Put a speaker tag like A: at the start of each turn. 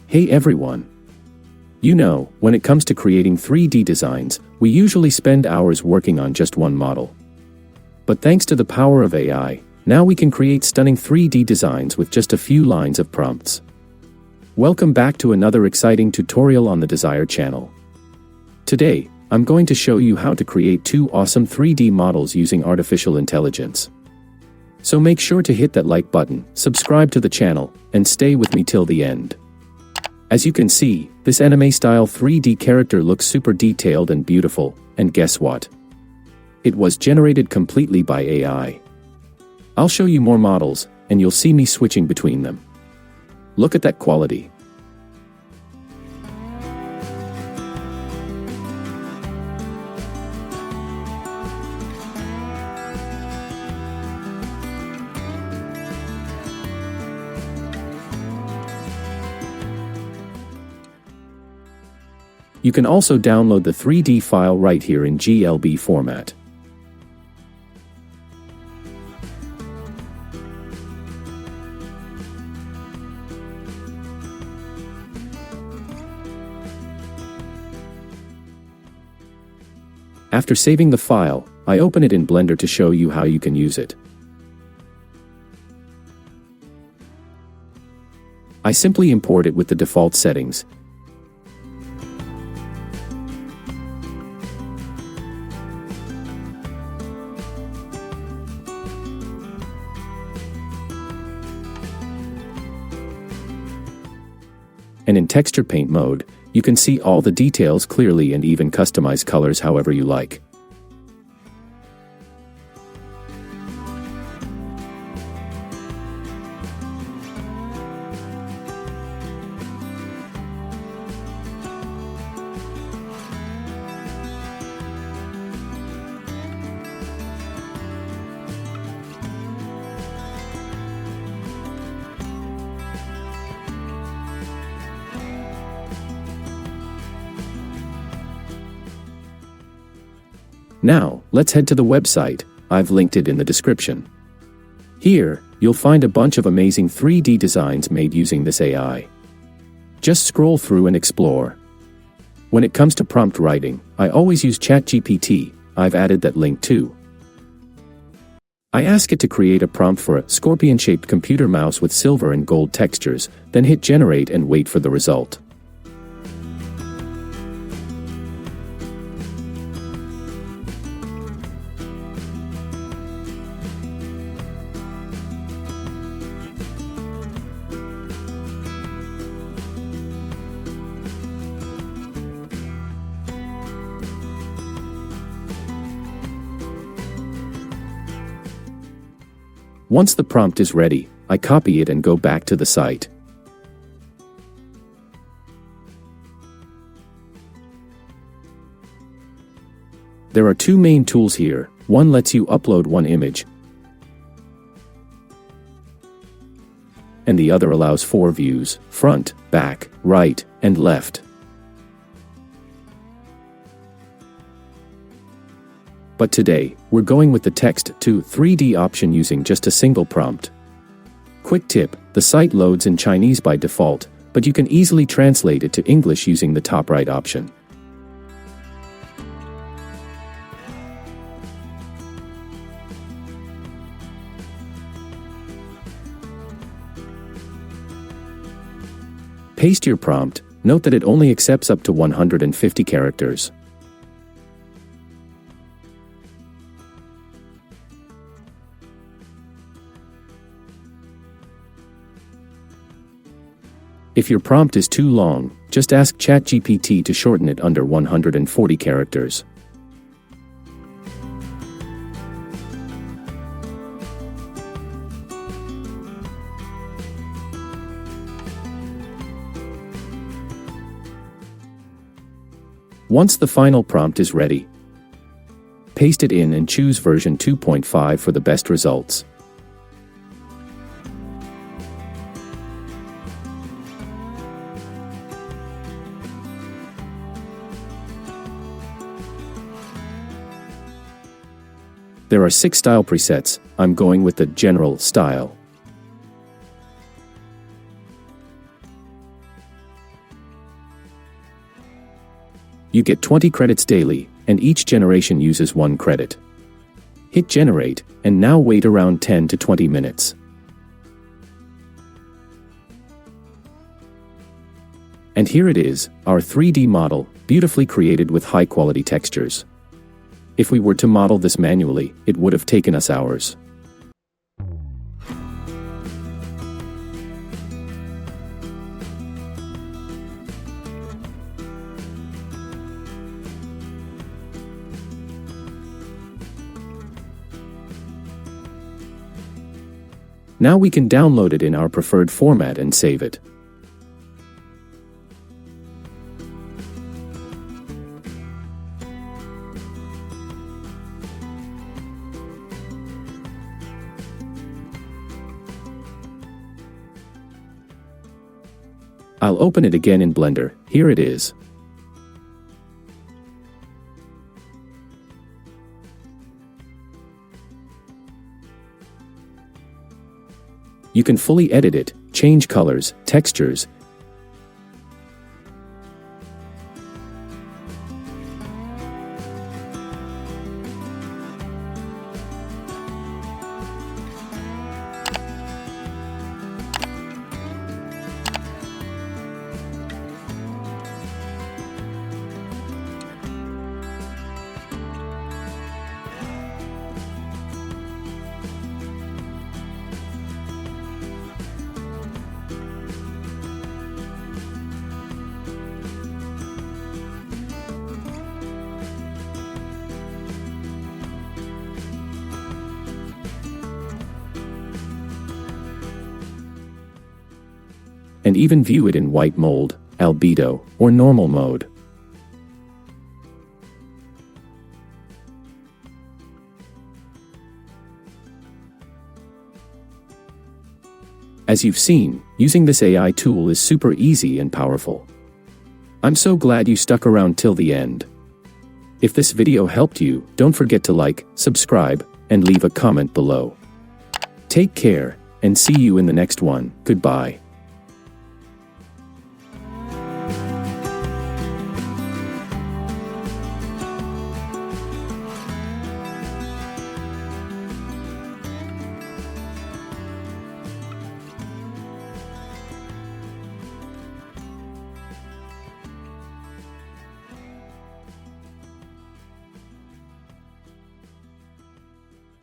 A: Hey everyone! You know, when it comes to creating 3D designs, we usually spend hours working on just one model. But thanks to the power of AI, now we can create stunning 3D designs with just a few lines of prompts. Welcome back to another exciting tutorial on the Desire channel. Today, I'm going to show you how to create two awesome 3D models using artificial intelligence. So make sure to hit that like button, subscribe to the channel, and stay with me till the end. As you can see, this anime-style 3D character looks super detailed and beautiful, and guess what? It was generated completely by AI. I'll show you more models, and you'll see me switching between them. Look at that quality. You can also download the 3D file right here in GLB format. After saving the file, I open it in Blender to show you how you can use it. I simply import it with the default settings. And in texture paint mode, you can see all the details clearly and even customize colors however you like. Now, let's head to the website. I've linked it in the description. Here, you'll find a bunch of amazing 3D designs made using this AI. Just scroll through and explore. When it comes to prompt writing, I always use ChatGPT. I've added that link too. I ask it to create a prompt for a scorpion-shaped computer mouse with silver and gold textures, then hit generate and wait for the result. Once the prompt is ready, I copy it and go back to the site. There are two main tools here. One lets you upload one image, and the other allows 4 views: front, back, right, and left. But today, we're going with the text to 3D option using just a single prompt. Quick tip, the site loads in Chinese by default, but you can easily translate it to English using the top right option. Paste your prompt. Note that it only accepts up to 150 characters. If your prompt is too long, just ask ChatGPT to shorten it under 140 characters. Once the final prompt is ready, paste it in and choose version 2.5 for the best results. There are 6 style presets. I'm going with the general style. You get 20 credits daily, and each generation uses 1 credit. Hit generate, and now wait around 10 to 20 minutes. And here it is, our 3D model, beautifully created with high-quality textures. If we were to model this manually, it would have taken us hours. Now we can download it in our preferred format and save it. I'll open it again in Blender. Here it is. You can fully edit it, change colors, textures, and even view it in white mold, albedo, or normal mode. As you've seen, using this AI tool is super easy and powerful. I'm so glad you stuck around till the end. If this video helped you, don't forget to like, subscribe, and leave a comment below. Take care, and see you in the next one. Goodbye.